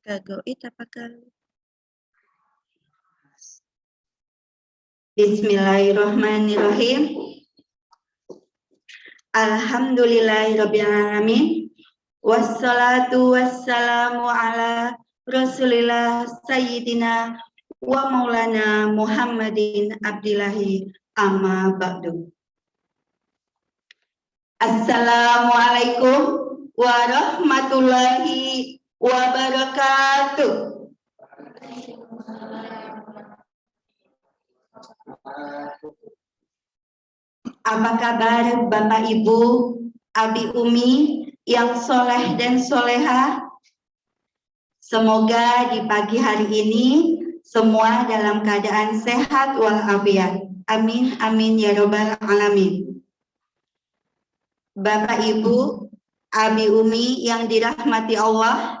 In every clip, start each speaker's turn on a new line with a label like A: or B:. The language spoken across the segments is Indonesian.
A: Gagoit apakah?
B: Bismillahirrahmanirrahim. Alhamdulillahirabbil alamin. Wassalatu wassalamu ala Rasulillah sayyidina wa maulana Muhammadin abdillahi amma ba'du. Assalamualaikum warahmatullahi wabarakatuh. Apa kabar Bapak Ibu, Abi Umi yang soleh dan soleha? Semoga di pagi hari ini semua dalam keadaan sehat walafiat. Amin, amin ya robbal alamin. Bapak Ibu, Abi Umi yang dirahmati Allah,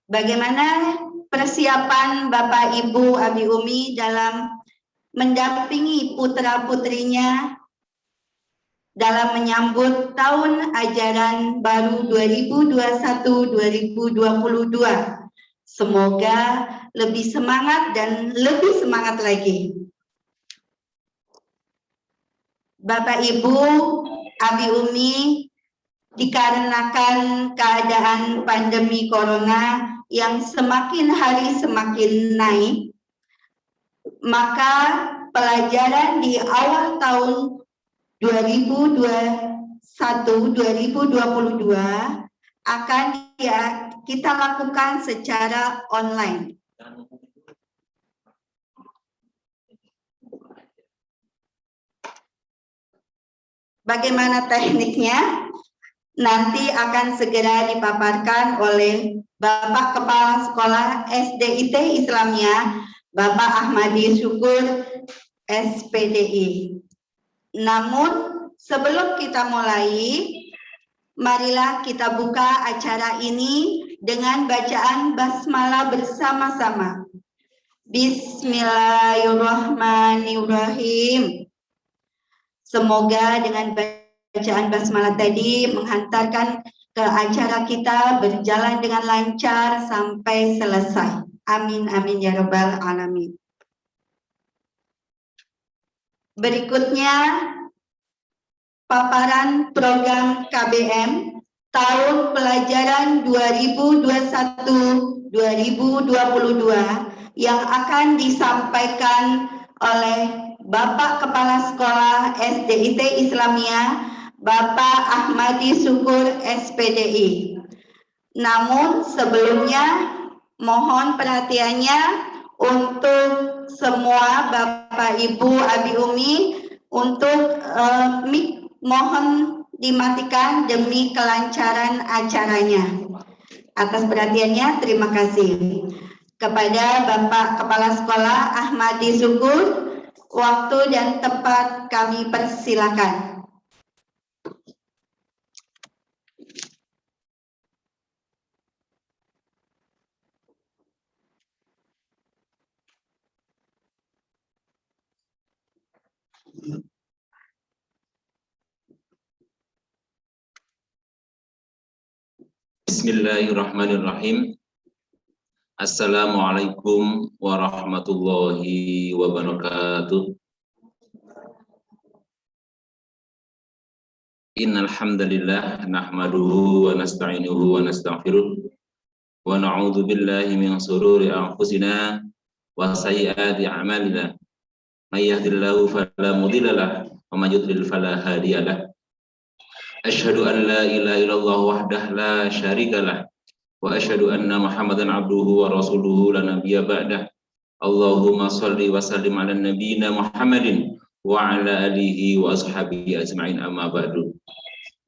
B: bagaimana persiapan Bapak Ibu Abi Umi dalam mendampingi putra-putrinya dalam menyambut tahun ajaran baru 2021-2022. Semoga lebih semangat dan lebih semangat lagi. Bapak Ibu, Abi Umi, dikarenakan keadaan pandemi corona yang semakin hari semakin naik, maka pelajaran di awal tahun 2021-2022 akan kita lakukan secara online. Bagaimana tekniknya? Nanti akan segera dipaparkan oleh Bapak Kepala Sekolah SDIT Islamiyah, Bapak Ahmadi Syukur, SPDI. Namun sebelum kita mulai, marilah kita buka acara ini dengan bacaan basmalah bersama-sama. Bismillahirrahmanirrahim. Semoga dengan bacaan basmalah tadi menghantarkan ke acara kita berjalan dengan lancar sampai selesai. Amin, amin ya rabbal alamin. Berikutnya, paparan program KBM tahun pelajaran 2021-2022 yang akan disampaikan oleh Bapak Kepala Sekolah SDIT Islamiyah, Bapak Ahmadi Syukur, SPDI. Namun sebelumnya, mohon perhatiannya untuk semua Bapak Ibu Abi Umi untuk mohon dimatikan demi kelancaran acaranya. Atas perhatiannya terima kasih. Kepada Bapak Kepala Sekolah Ahmadi Syukur, waktu dan tempat kami persilakan.
C: Bismillahirrahmanirrahim. Assalamualaikum warahmatullahi wabarakatuh. Innal hamdalillah nahmaduhu wa nasta'inuhu wa nastaghfiruh wa na'udzu billahi min shururi anfusina wa sayyiati a'malina. May yahdihillahu fala mudilla lahu wa may yudlil fala hadiya lahu. Asyhadu an la ilaha illallah wahdahu la syarikalah wa asyhadu anna Muhammadan abduhu wa rasuluhu la nabiyya ba'dah. Allahumma shalli wa sallim ala nabiyyina Muhammadin wa ala alihi wa ashabihi ajma'in, amma ba'du.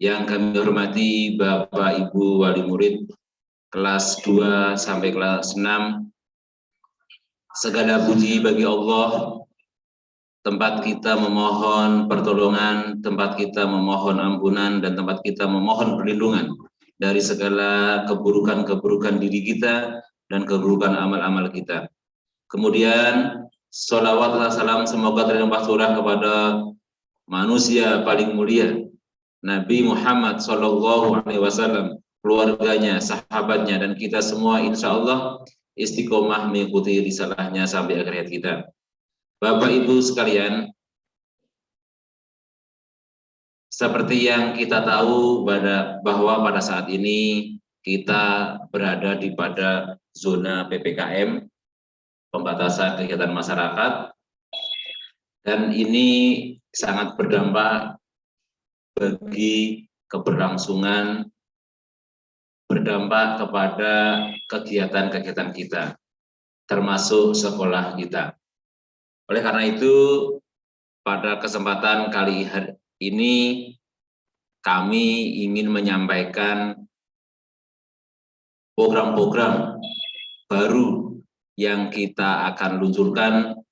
C: Yang kami hormati Bapak Ibu wali murid kelas 2 sampai kelas 6. Segala puji bagi Allah, tempat kita memohon pertolongan, tempat kita memohon ampunan, dan tempat kita memohon perlindungan dari segala keburukan-keburukan diri kita dan keburukan amal-amal kita. Kemudian sholawat dan salam semoga terlimpah curah kepada manusia paling mulia, Nabi Muhammad SAW, keluarganya, sahabatnya, dan kita semua insya Allah istiqomah mengikuti risalahnya sampai akhir hayat kita. Bapak Ibu sekalian, seperti yang kita tahu bahwa pada saat ini kita berada pada zona PPKM, pembatasan kegiatan masyarakat, dan ini sangat berdampak bagi keberlangsungan, berdampak kepada kegiatan-kegiatan kita, termasuk sekolah kita. Oleh karena itu, pada kesempatan kali ini kami ingin menyampaikan program-program baru yang kita akan luncurkan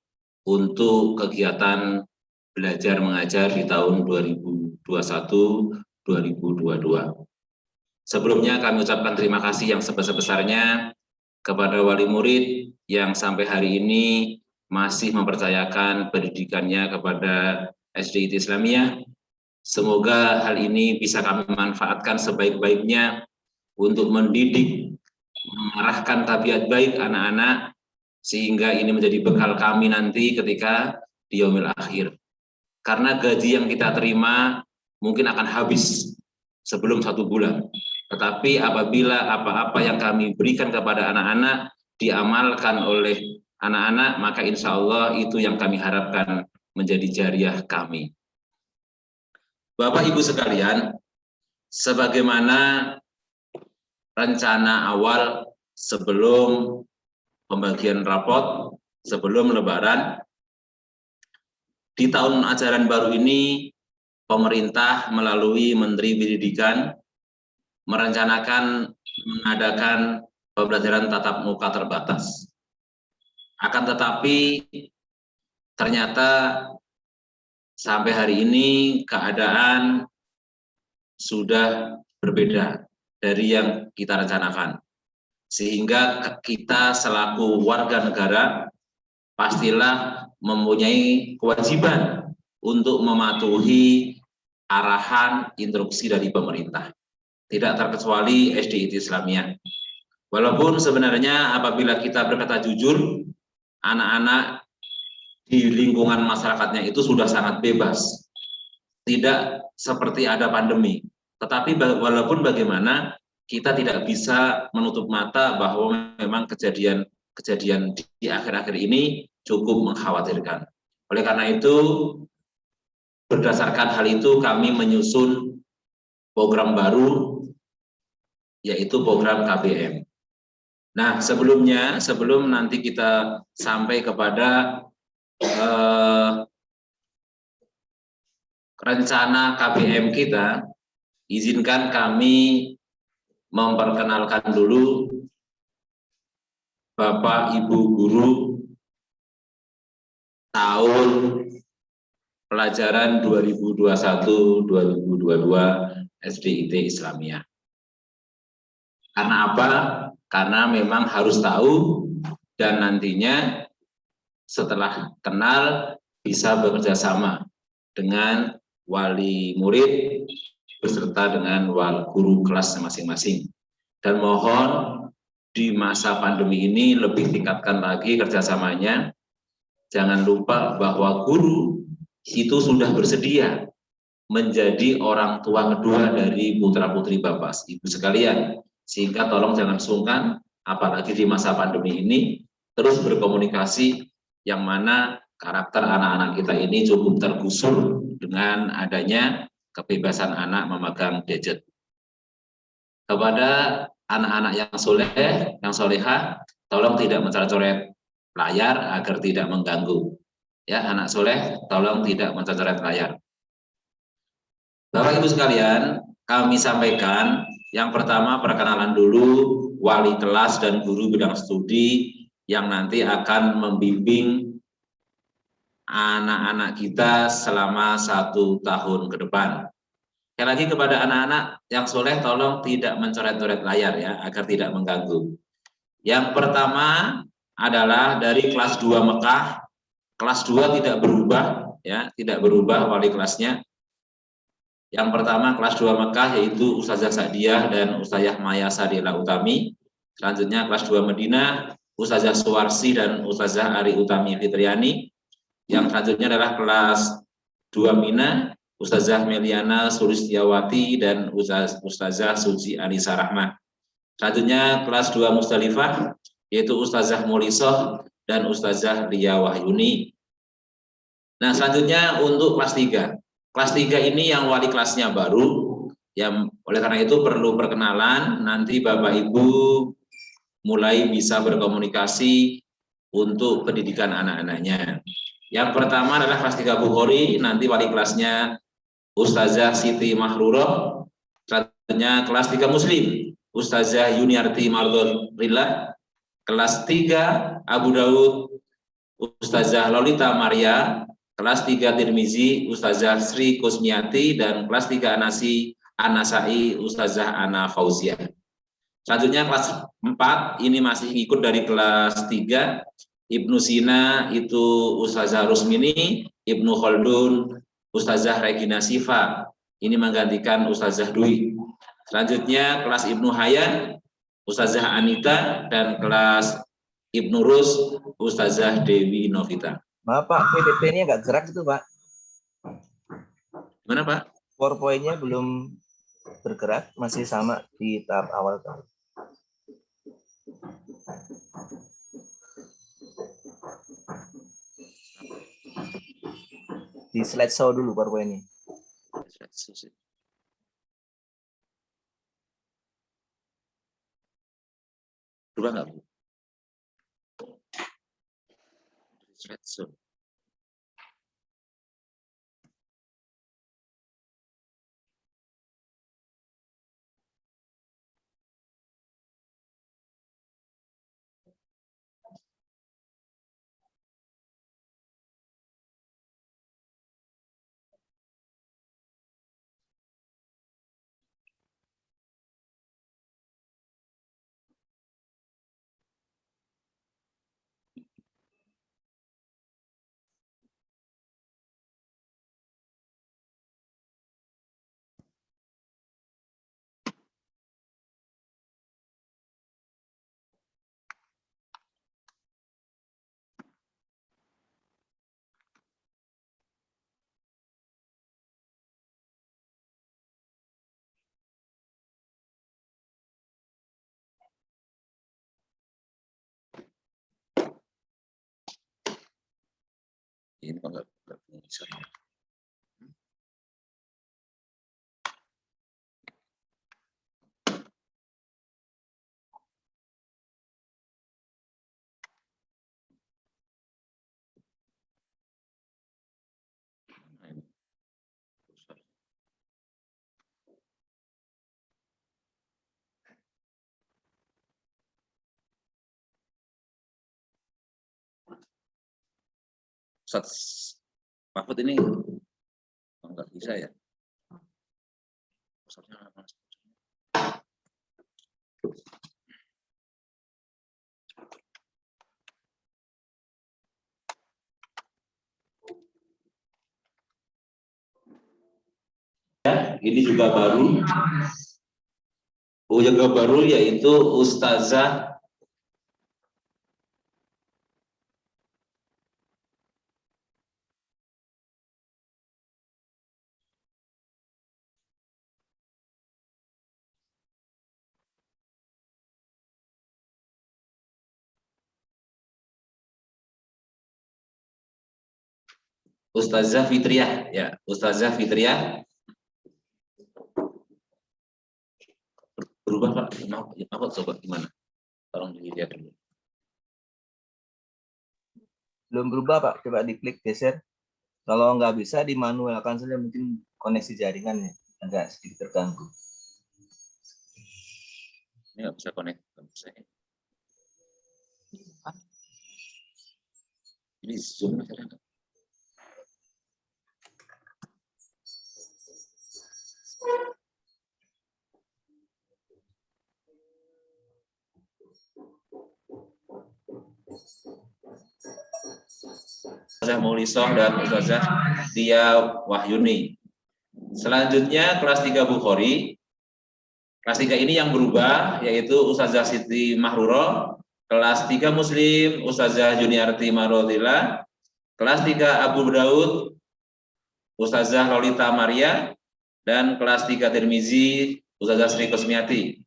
C: untuk kegiatan belajar mengajar di tahun 2021-2022. Sebelumnya kami ucapkan terima kasih yang sebesar-besarnya kepada wali murid yang sampai hari ini masih mempercayakan pendidikannya kepada SDIT Islamiyah. Semoga hal ini bisa kami manfaatkan sebaik-baiknya untuk mendidik, mengarahkan tabiat baik anak-anak, sehingga ini menjadi bekal kami nanti ketika di yaumil akhir. Karena gaji yang kita terima mungkin akan habis sebelum 1 bulan. Tetapi apabila apa-apa yang kami berikan kepada anak-anak diamalkan oleh anak-anak, maka insya Allah itu yang kami harapkan menjadi jariah kami. Bapak Ibu sekalian, sebagaimana rencana awal sebelum pembagian rapot, sebelum Lebaran, di tahun ajaran baru ini pemerintah melalui Menteri Pendidikan merencanakan mengadakan pembelajaran tatap muka terbatas. Akan tetapi ternyata sampai hari ini keadaan sudah berbeda dari yang kita rencanakan. Sehingga kita selaku warga negara pastilah mempunyai kewajiban untuk mematuhi arahan instruksi dari pemerintah. Tidak terkecuali SDIT Islamiyah. Walaupun sebenarnya apabila kita berkata jujur, anak-anak di lingkungan masyarakatnya itu sudah sangat bebas, tidak seperti ada pandemi. Tetapi walaupun bagaimana, kita tidak bisa menutup mata bahwa memang kejadian di akhir-akhir ini cukup mengkhawatirkan. Oleh karena itu, berdasarkan hal itu kami menyusun program baru, yaitu program KBM. Nah, sebelum nanti kita sampai kepada rencana KBM kita, izinkan kami memperkenalkan dulu Bapak Ibu Guru tahun pelajaran 2021-2022 SDIT Islamiyah. Karena apa? Karena memang harus tahu dan nantinya setelah kenal bisa bekerja sama dengan wali murid beserta dengan guru kelas masing-masing. Dan mohon di masa pandemi ini lebih tingkatkan lagi kerjasamanya. Jangan lupa bahwa guru itu sudah bersedia menjadi orang tua kedua dari putra-putri Bapak Ibu sekalian. Sehingga tolong jangan sungkan, apalagi di masa pandemi ini, terus berkomunikasi yang mana karakter anak-anak kita ini cukup tergusur dengan adanya kebebasan anak memegang gadget. Kepada anak-anak yang soleh, yang solehah, tolong tidak mencoret-coret layar agar tidak mengganggu. Ya, anak soleh, tolong tidak mencoret layar. Bapak Ibu sekalian, kami sampaikan yang pertama perkenalan dulu wali kelas dan guru bidang studi yang nanti akan membimbing anak-anak kita selama 1 tahun ke depan. Sekali lagi kepada anak-anak yang soleh tolong tidak mencoret-coret layar ya agar tidak mengganggu. Yang pertama adalah dari kelas 2 Mekah. Kelas 2 tidak berubah ya, tidak berubah wali kelasnya. Yang pertama kelas 2 Mekah yaitu Ustazah Sa'diyah dan Ustazah Maya Sadila Utami. Selanjutnya kelas 2 Madinah Ustazah Suwarsi dan Ustazah Ari Utami Fitriani. Yang selanjutnya adalah kelas 2 Mina Ustazah Meliana Sulistiawati dan Ustazah Suci Anisa Rahmah. Selanjutnya kelas 2 Musdalifah yaitu Ustazah Mulisoh dan Ustazah Lia Wahyuni. Nah, selanjutnya untuk kelas 3. Kelas 3 ini yang wali kelasnya baru, yang oleh karena itu perlu perkenalan, nanti Bapak Ibu mulai bisa berkomunikasi untuk pendidikan anak-anaknya. Yang pertama adalah kelas 3 Bukhari, nanti wali kelasnya Ustazah Siti Mahruroh. Selanjutnya kelas 3 Muslim, Ustazah Yuniarti Mardhonillah. Kelas 3 Abu Daud, Ustazah Lolita Maria. Kelas 3 Tirmizi, Ustazah Sri Kusmiati. Dan kelas 3 Anasai, Ustazah Ana Fauzia. Selanjutnya kelas 4, ini masih ikut dari kelas 3. Ibnu Sina itu Ustazah Rusmini, Ibnu Khaldun, Ustazah Regina Sifa. Ini menggantikan Ustazah Dwi. Selanjutnya kelas Ibnu Hayyan, Ustazah Anita. Dan kelas Ibnu Rus, Ustazah Dewi Novita.
A: Maaf Pak, PPT-nya nggak gerak itu Pak.
C: Gimana Pak?
A: PowerPoint-nya belum bergerak, masih sama di tahap awal tadi. Di slideshow dulu PowerPoint-nya.
C: Berubah nggak Bu? Slideshow. Ini kok nggak bisa. Ustaz Mahfud ini nggak bisa ya? Ini juga baru. Juga baru yaitu Ustazah Fitriah ya, Ustazah Fitriah. Berubah Pak, apa coba gimana? Tolong dilihat dulu.
A: Belum berubah Pak, coba diklik geser. Kalau nggak bisa dimanualkan saja, mungkin koneksi jaringannya agak sedikit terganggu.
C: Ini nggak bisa connect, nggak bisa. Ini Zoom masalah. Ustazah Maulisoh dan Ustazah Lia Wahyuni. Selanjutnya kelas 3 Bukhari. Kelas 3 ini yang berubah, yaitu Ustazah Siti Mahruro. Kelas 3 Muslim, Ustazah Juniarti Marodila. Kelas 3 Abu Daud, Ustazah Lolita Maria. Dan kelas 3 Tirmizi, Ustazah Sri Kusmiati.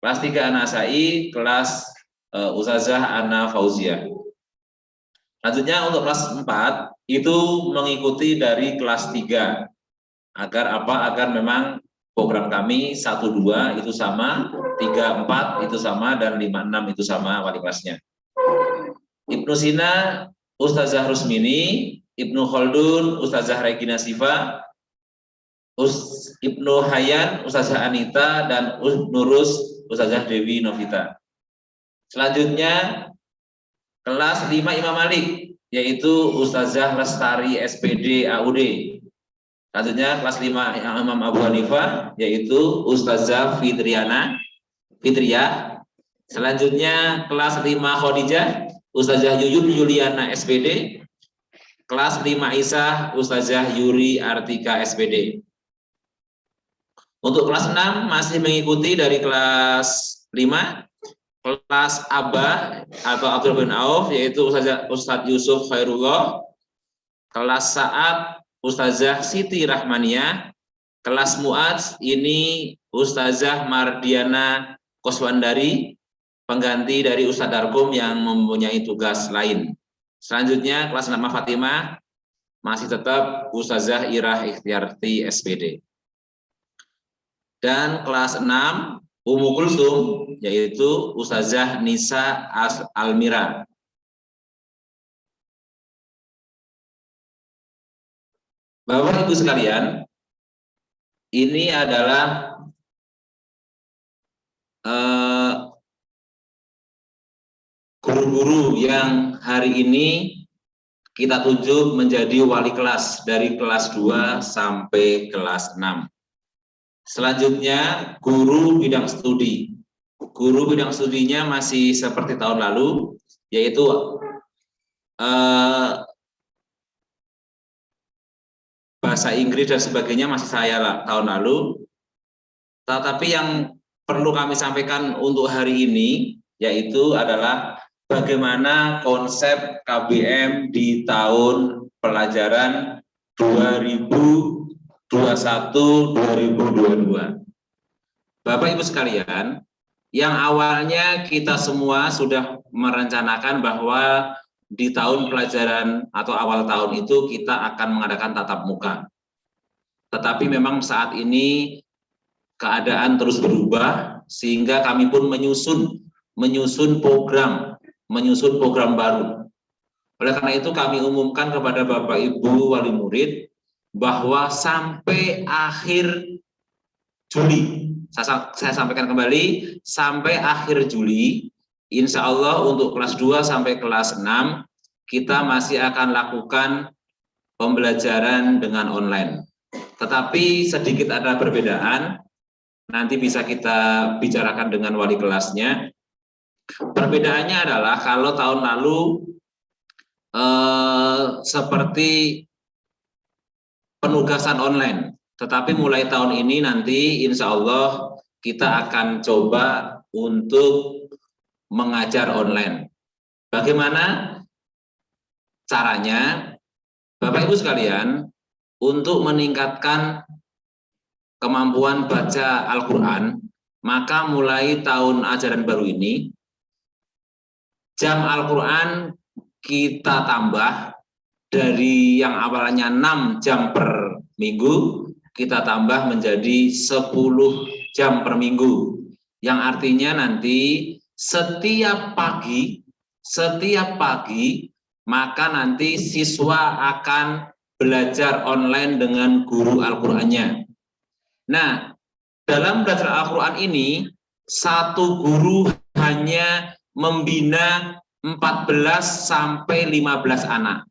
C: Kelas 3 An-Nasai, kelas Ustazah Ana Fauzia. Selanjutnya untuk kelas 4 itu mengikuti dari kelas 3. Agar apa? Agar memang program kami 1-2 itu sama, 3-4 itu sama, dan 5-6 itu sama wali kelasnya. Ibnu Sina, Ustazah Rusmini. Ibnu Khaldun, Ustazah Regina Siva. Ibnu Hayyan, Ustazah Anita. Dan Nurus, Ustazah Dewi Novita. Selanjutnya kelas 5 Imam Malik, yaitu Ustazah Lestari SPD AUD. Selanjutnya kelas 5 Imam Abu Hanifah, yaitu Ustazah Fitriyah. Selanjutnya kelas 5 Khadijah, Ustazah Yuyun Yuliana SPD. Kelas 5 Isa, Ustazah Yuri Artika SPD. Untuk kelas 6 masih mengikuti dari kelas 5. Kelas Abah atau Abdul bin Auf, yaitu Ustadz Yusuf Khairullah. Kelas Sa'ad, Ustazah Siti Rahmania. Kelas Mu'adz ini Ustazah Mardiana Koswandari, pengganti dari Ustadz Darkum yang mempunyai tugas lain. Selanjutnya kelas 6 Fatimah masih tetap Ustazah Irah Ikhtiarti SPD. Dan kelas 6 Ummu Kulsum, yaitu Ustazah Nisa Almira. Bapak Ibu sekalian, ini adalah guru-guru yang hari ini kita tunjuk menjadi wali kelas dari kelas 2 sampai kelas 6. Selanjutnya guru bidang studi. Guru bidang studinya masih seperti tahun lalu, yaitu bahasa Inggris dan sebagainya masih saya tahun lalu. Tetapi yang perlu kami sampaikan untuk hari ini yaitu adalah bagaimana konsep KBM di tahun pelajaran 2021-2022. Bapak Ibu sekalian, yang awalnya kita semua sudah merencanakan bahwa di tahun pelajaran atau awal tahun itu kita akan mengadakan tatap muka. Tetapi memang saat ini keadaan terus berubah sehingga kami pun menyusun program baru. Oleh karena itu kami umumkan kepada Bapak Ibu wali murid bahwa sampai akhir Juli, saya sampaikan kembali, sampai akhir Juli, insya Allah untuk kelas 2 sampai kelas 6, kita masih akan lakukan pembelajaran dengan online. Tetapi sedikit ada perbedaan, nanti bisa kita bicarakan dengan wali kelasnya. Perbedaannya adalah kalau tahun lalu seperti penugasan online, tetapi mulai tahun ini nanti insya Allah kita akan coba untuk mengajar online. Bagaimana caranya? Bapak Ibu sekalian, untuk meningkatkan kemampuan baca Al-Quran, maka mulai tahun ajaran baru ini, jam Al-Quran kita tambah dari yang awalnya 6 jam per minggu, kita tambah menjadi 10 jam per minggu. Yang artinya nanti setiap pagi maka nanti siswa akan belajar online dengan guru Al-Qurannya. Nah, dalam belajar Al-Quran ini, satu guru hanya membina 14 sampai 15 anak.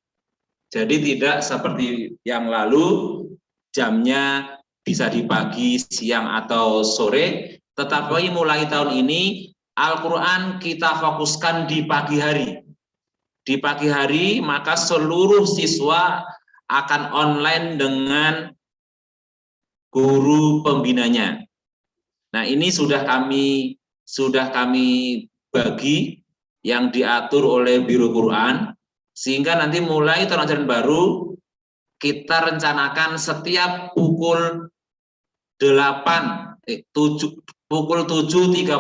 C: Jadi tidak seperti yang lalu, jamnya bisa di pagi, siang, atau sore. Tetapi mulai tahun ini, Al-Quran kita fokuskan di pagi hari. Di pagi hari, maka seluruh siswa akan online dengan guru pembinanya. Nah, ini sudah kami bagi yang diatur oleh Biro Quran, sehingga nanti mulai tahun ajaran baru kita rencanakan setiap pukul 7.30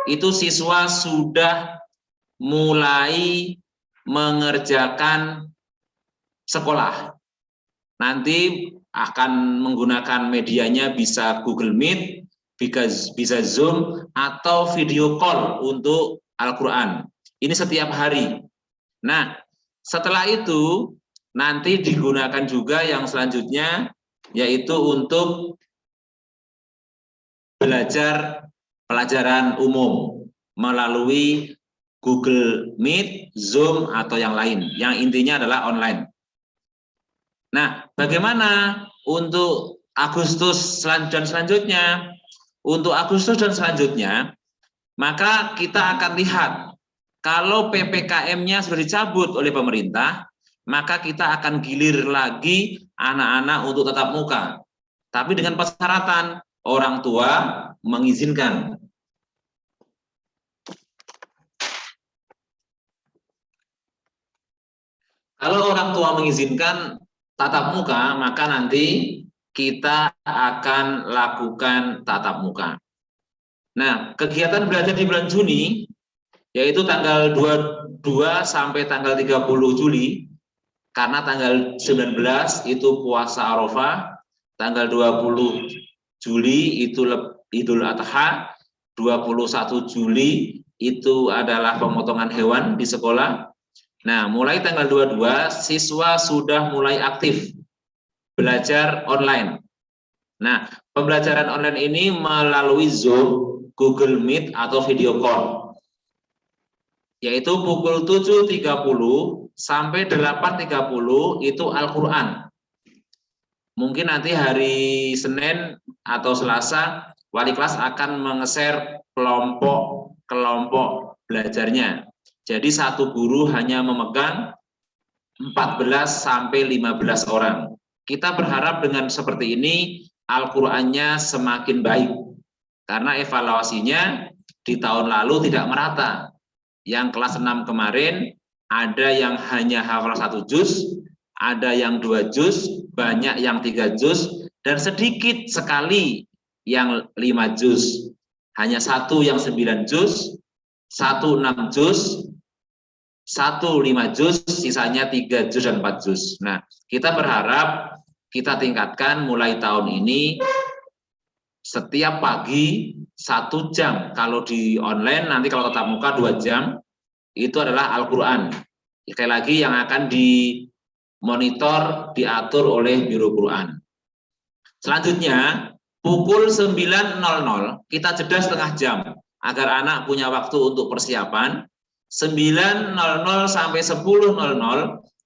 C: itu siswa sudah mulai mengerjakan sekolah. Nanti akan menggunakan medianya bisa Google Meet, bisa Zoom, atau video call untuk Al-Quran. Ini setiap hari. Nah, setelah itu nanti digunakan juga yang selanjutnya, yaitu untuk belajar pelajaran umum melalui Google Meet, Zoom, atau yang lain. Yang intinya adalah online. Nah, bagaimana untuk Agustus dan selanjutnya? Untuk Agustus dan selanjutnya, maka kita akan lihat kalau PPKM-nya sudah dicabut oleh pemerintah, maka kita akan gilir lagi anak-anak untuk tatap muka. Tapi dengan persyaratan orang tua mengizinkan. Kalau orang tua mengizinkan tatap muka, maka nanti kita akan lakukan tatap muka. Nah, kegiatan belajar di bulan Juni, yaitu tanggal 22 sampai tanggal 30 Juli, karena tanggal 19 itu puasa Arafah, tanggal 20 Juli itu Idul Adha, 21 Juli itu adalah pemotongan hewan di sekolah. Nah, mulai tanggal 22 siswa sudah mulai aktif belajar online. Nah, pembelajaran online ini melalui Zoom, Google Meet, atau video call. Yaitu pukul 7.30 sampai 8.30 itu Al-Quran. Mungkin nanti hari Senin atau Selasa, wali kelas akan menge-share kelompok belajarnya. Jadi satu guru hanya memegang 14 sampai 15 orang. Kita berharap dengan seperti ini Al-Qur'annya semakin baik. Karena evaluasinya di tahun lalu tidak merata. Yang kelas 6 kemarin ada yang hanya hafal 1 juz, ada yang 2 juz, banyak yang 3 juz, dan sedikit sekali yang 5 juz. Hanya satu yang 9 juz, 1 6 juz, 1 5 juz, sisanya 3 juz dan 4 juz. Nah, kita berharap kita tingkatkan mulai tahun ini setiap pagi 1 jam. Kalau di online nanti kalau tatap muka 2 jam itu adalah Al-Quran. Sekali lagi yang akan dimonitor, diatur oleh Biro Quran. Selanjutnya pukul 9.00 kita jeda setengah jam agar anak punya waktu untuk persiapan. 9.00 sampai 10.00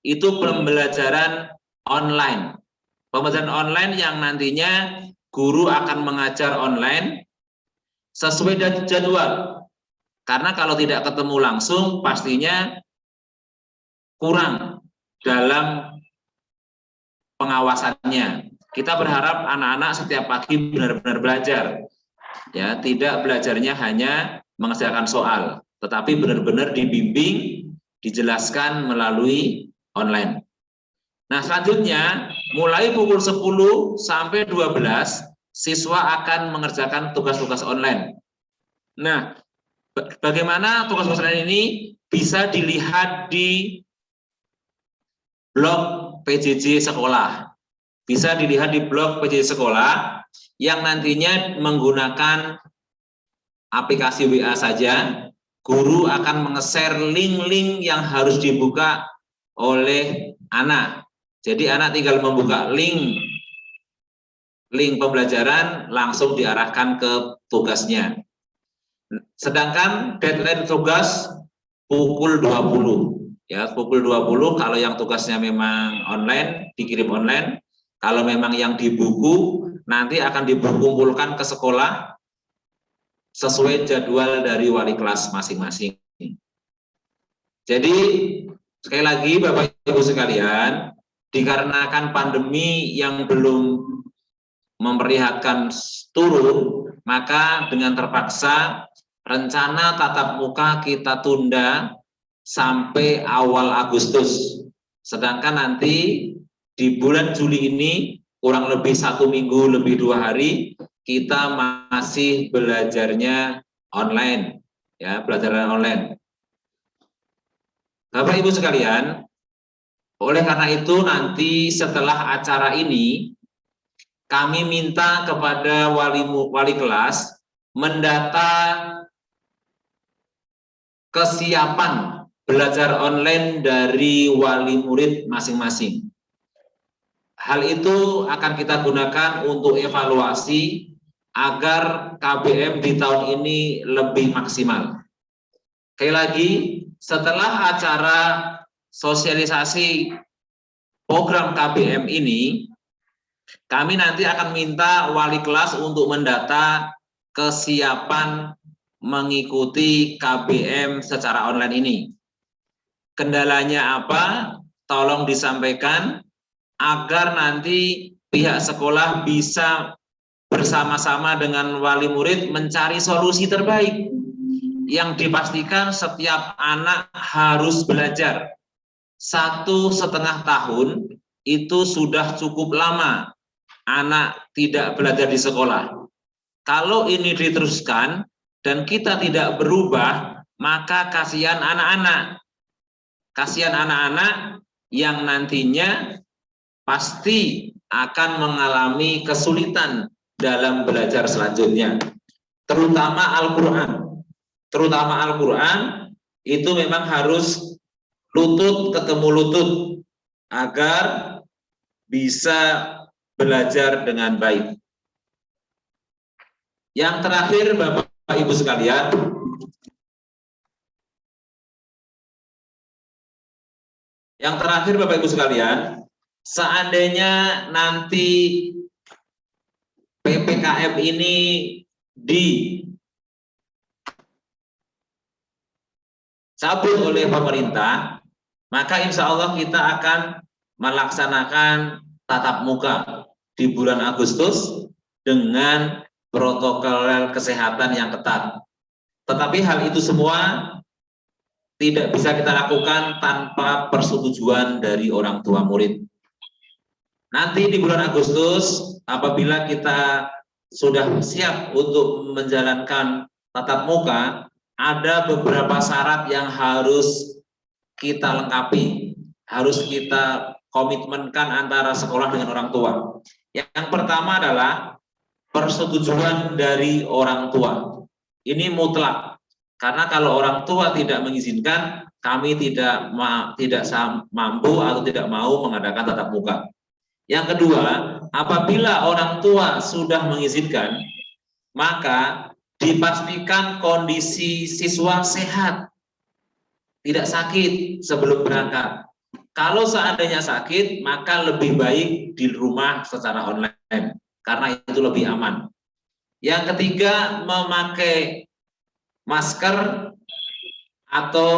C: itu pembelajaran online. Pembelajaran online yang nantinya guru akan mengajar online sesuai jadwal. Karena kalau tidak ketemu langsung pastinya kurang dalam pengawasannya. Kita berharap anak-anak setiap pagi benar-benar belajar. Ya, tidak belajarnya hanya mengerjakan soal, tetapi benar-benar dibimbing, dijelaskan melalui online. Nah, selanjutnya mulai pukul 10 sampai 12 siswa akan mengerjakan tugas-tugas online. Nah, bagaimana tugas-tugas online ini bisa dilihat di blog PJJ sekolah. Bisa dilihat di blog PJJ sekolah yang nantinya menggunakan aplikasi WA saja. Guru akan menge-share link-link yang harus dibuka oleh anak. Jadi anak tinggal membuka link pembelajaran langsung diarahkan ke tugasnya. Sedangkan deadline tugas pukul 20. Ya, pukul 20 kalau yang tugasnya memang online, dikirim online. Kalau memang yang di buku nanti akan dikumpulkan ke sekolah sesuai jadwal dari wali kelas masing-masing. Jadi sekali lagi Bapak Ibu sekalian, dikarenakan pandemi yang belum memperlihatkan turun, maka dengan terpaksa rencana tatap muka kita tunda sampai awal Agustus. Sedangkan nanti di bulan Juli ini kurang lebih 1 minggu lebih 2 hari kita masih belajarnya online, ya, belajar online. Bapak Ibu sekalian, oleh karena itu nanti setelah acara ini kami minta kepada wali kelas mendata kesiapan belajar online dari wali murid masing-masing. Hal itu akan kita gunakan untuk evaluasi agar KBM di tahun ini lebih maksimal. Sekali lagi, setelah acara sosialisasi program KBM ini, kami nanti akan minta wali kelas untuk mendata kesiapan mengikuti KBM secara online ini. Kendalanya apa? Tolong disampaikan agar nanti pihak sekolah bisa bersama-sama dengan wali murid mencari solusi terbaik. Yang dipastikan setiap anak harus belajar. 1,5 tahun itu sudah cukup lama anak tidak belajar di sekolah. Kalau ini diteruskan dan kita tidak berubah, maka kasihan anak-anak. Kasihan anak-anak yang nantinya pasti akan mengalami kesulitan dalam belajar selanjutnya. Terutama Al-Quran. Terutama Al-Quran itu memang harus lutut ketemu lutut agar bisa belajar dengan baik. Yang terakhir Bapak Ibu sekalian, seandainya nanti PPKM ini dicabut oleh pemerintah, maka insya Allah kita akan melaksanakan tatap muka di bulan Agustus dengan protokol kesehatan yang ketat. Tetapi hal itu semua tidak bisa kita lakukan tanpa persetujuan dari orang tua murid. Nanti di bulan Agustus, apabila kita sudah siap untuk menjalankan tatap muka, ada beberapa syarat yang harus kita lengkapi, harus kita komitmenkan antara sekolah dengan orang tua. Yang pertama adalah persetujuan dari orang tua. Ini mutlak, karena kalau orang tua tidak mengizinkan, kami tidak mampu atau tidak mau mengadakan tatap muka. Yang kedua, apabila orang tua sudah mengizinkan, maka dipastikan kondisi siswa sehat, tidak sakit sebelum berangkat. Kalau seandainya sakit, maka lebih baik di rumah secara online, karena itu lebih aman. Yang ketiga, memakai masker atau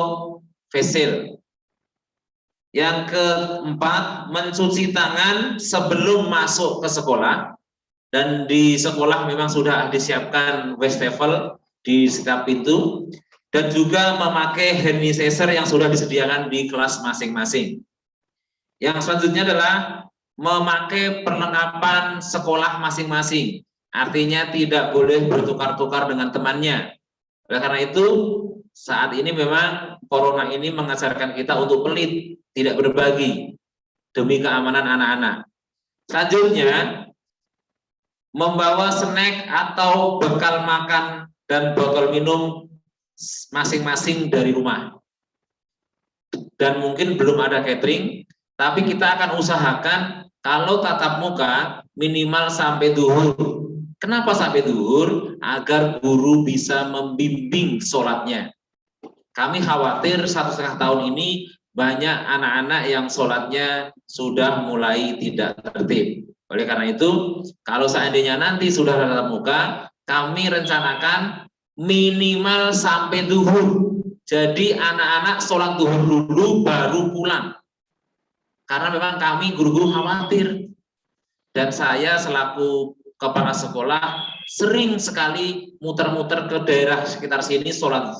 C: face shield. Yang keempat, mencuci tangan sebelum masuk ke sekolah. Dan di sekolah memang sudah disiapkan wastafel di setiap pintu. Dan juga memakai hand sanitizer yang sudah disediakan di kelas masing-masing. Yang selanjutnya adalah memakai perlengkapan sekolah masing-masing. Artinya tidak boleh bertukar-tukar dengan temannya. Oleh karena itu, saat ini memang corona ini mengajarkan kita untuk pelit, tidak berbagi demi keamanan anak-anak. Selanjutnya, membawa snack atau bekal makan dan botol minum masing-masing dari rumah. Dan mungkin belum ada catering, tapi kita akan usahakan kalau tatap muka minimal sampai zuhur. Kenapa sampai zuhur? Agar guru bisa membimbing sholatnya. Kami khawatir 1,5 tahun ini banyak anak-anak yang sholatnya sudah mulai tidak tertib. Oleh karena itu, kalau seandainya nanti sudah tatap muka, kami rencanakan minimal sampai zuhur. Jadi anak-anak sholat zuhur dulu baru pulang. Karena memang kami guru-guru khawatir. Dan saya selaku kepala sekolah sering sekali muter-muter ke daerah sekitar sini sholat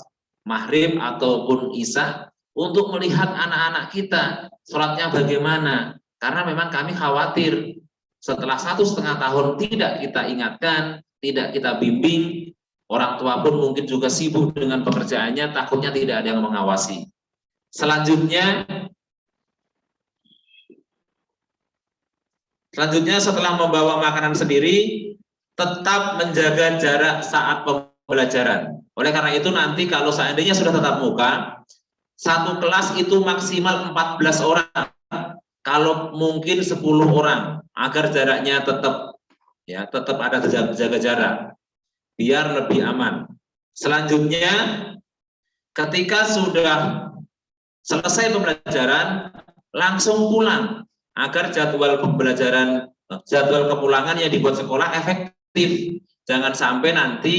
C: maghrib ataupun isya untuk melihat anak-anak kita sholatnya bagaimana, karena memang kami khawatir setelah 1,5 tahun tidak kita ingatkan, tidak kita bimbing, orang tua pun mungkin juga sibuk dengan pekerjaannya, takutnya tidak ada yang mengawasi. Selanjutnya setelah membawa makanan sendiri, tetap menjaga jarak saat pembelajaran. Oleh karena itu nanti kalau seandainya sudah tatap muka, satu kelas itu maksimal 14 orang, kalau mungkin 10 orang, agar jaraknya tetap ada jaga jarak, biar lebih aman. Selanjutnya, ketika sudah selesai pembelajaran, langsung pulang, agar jadwal kepulangan yang dibuat sekolah efektif. Jangan sampai nanti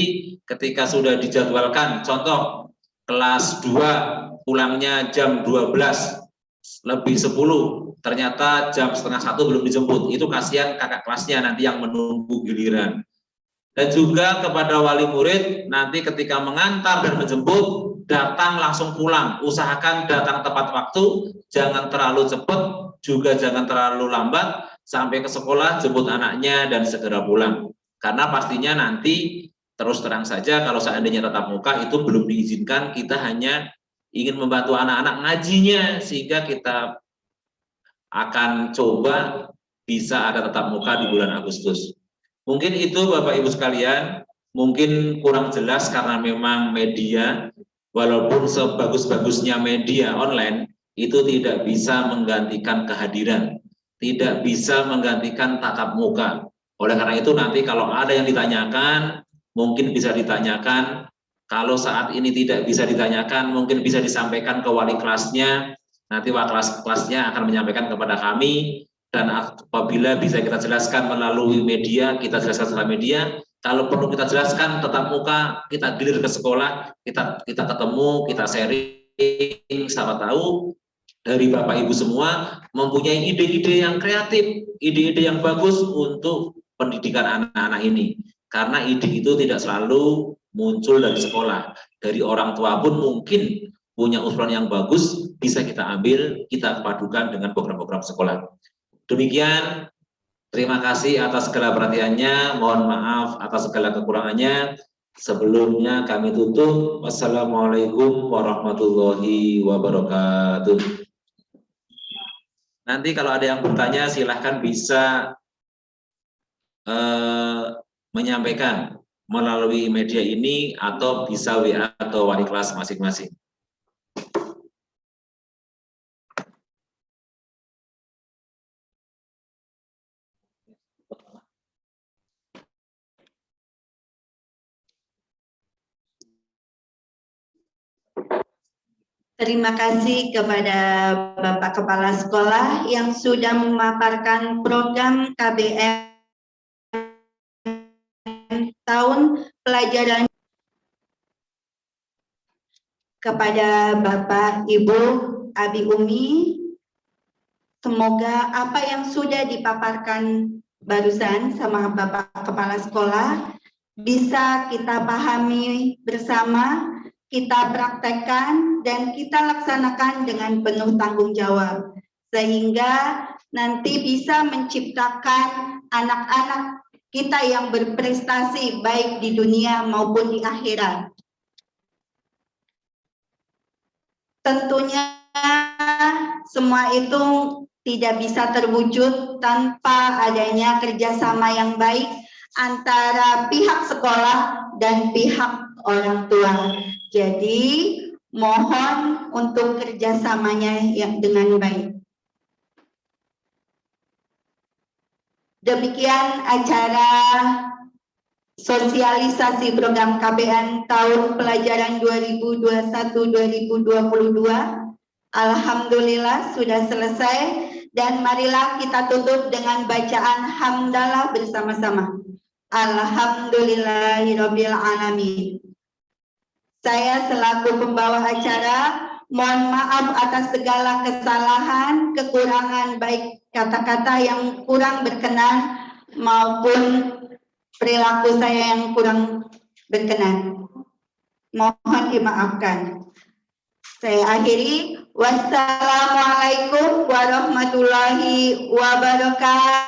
C: ketika sudah dijadwalkan, contoh kelas 2 pulangnya jam 12:10, ternyata jam 12:30 belum dijemput, itu kasihan kakak kelasnya nanti yang menunggu giliran. Dan juga kepada wali murid, nanti ketika mengantar dan menjemput, datang langsung pulang, usahakan datang tepat waktu, jangan terlalu cepat, juga jangan terlalu lambat, sampai ke sekolah, jemput anaknya, dan segera pulang. Karena pastinya nanti, terus terang saja, kalau seandainya tatap muka itu belum diizinkan, kita hanya ingin membantu anak-anak ngajinya, sehingga kita akan coba bisa ada tatap muka di bulan Agustus. Mungkin itu Bapak Ibu sekalian, mungkin kurang jelas karena memang media, walaupun sebagus-bagusnya media online, itu tidak bisa menggantikan kehadiran, tidak bisa menggantikan tatap muka. Oleh karena itu nanti kalau ada yang ditanyakan, mungkin bisa ditanyakan. Kalau saat ini tidak bisa ditanyakan, mungkin bisa disampaikan ke wali kelasnya, nanti wali kelasnya akan menyampaikan kepada kami, dan apabila bisa kita jelaskan melalui media, kita jelaskan secara media. Kalau perlu kita jelaskan tetap muka, kita gilir ke sekolah, kita ketemu, kita sharing, sama tahu dari Bapak Ibu semua mempunyai ide-ide yang kreatif, ide-ide yang bagus untuk pendidikan anak-anak ini. Karena ide itu tidak selalu muncul dari sekolah, dari orang tua pun mungkin punya usulan yang bagus, bisa kita ambil, kita padukan dengan program-program sekolah. Demikian, terima kasih atas segala perhatiannya, mohon maaf atas segala kekurangannya. Sebelumnya kami tutup. Wassalamualaikum warahmatullahi wabarakatuh. Nanti kalau ada yang bertanya silahkan bisa menyampaikan melalui media ini atau bisa WA atau wali kelas masing-masing.
B: Terima kasih kepada Bapak Kepala Sekolah yang sudah memaparkan program KBM tahun pelajaran. Kepada Bapak Ibu Abi Umi, semoga apa yang sudah dipaparkan barusan sama Bapak Kepala Sekolah bisa kita pahami bersama, kita praktekkan, dan kita laksanakan dengan penuh tanggung jawab, sehingga nanti bisa menciptakan anak-anak kita yang berprestasi baik di dunia maupun di akhirat. Tentunya semua itu tidak bisa terwujud tanpa adanya kerjasama yang baik antara pihak sekolah dan pihak orang tua. Jadi mohon untuk kerjasamanya yang dengan baik. Demikian acara sosialisasi program KBN tahun pelajaran 2021-2022. Alhamdulillah sudah selesai, dan marilah kita tutup dengan bacaan hamdalah bersama-sama. Alhamdulillahirabbil alamin. Saya selaku pembawa acara mohon maaf atas segala kesalahan, kekurangan, baik kata-kata yang kurang berkenan maupun perilaku saya yang kurang berkenan. Mohon dimaafkan. Saya akhiri. Wassalamualaikum warahmatullahi wabarakatuh.